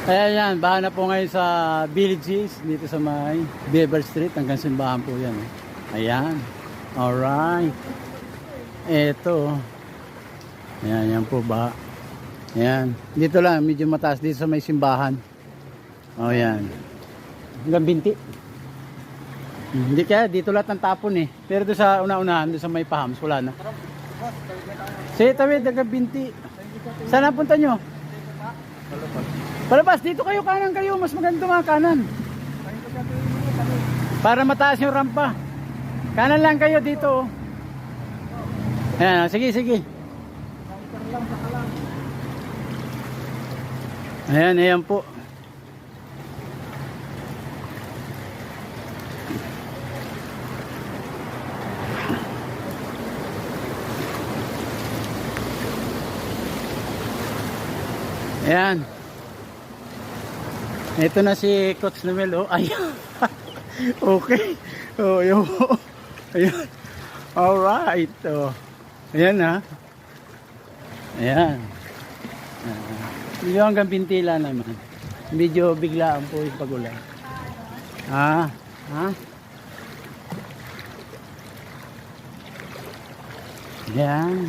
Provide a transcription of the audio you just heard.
Ayan yan, bahan na po ngayon sa Villages, dito sa may Beaver Street, hanggang simbahan po yan. Ayan, alright. Eto, ayan, yan po ba. Ayan, dito lang, medyo mataas dito sa may simbahan. O yan, hanggang binti. Hindi kaya, dito lahat ng tapon eh. Pero doon sa una-unahan, doon sa may Pahams, wala na. Sige, tawid, hanggang binti. Saan napunta nyo? Palabas, dito kayo, kanan kayo. Mas maganda mga kanan. Para mataas yung rampa. Kanan lang kayo dito. Ayan, sige, sige. Ayan, ayan po. Ayan. Ito na si Coach Noel, oh. Ayan. Okay. Oh, yun. Ayan. Alright. Oh. Ayan, ha. Ayan. Medyo hanggang pintila naman. Medyo biglaan po yung pagulan. Ha? Ayan.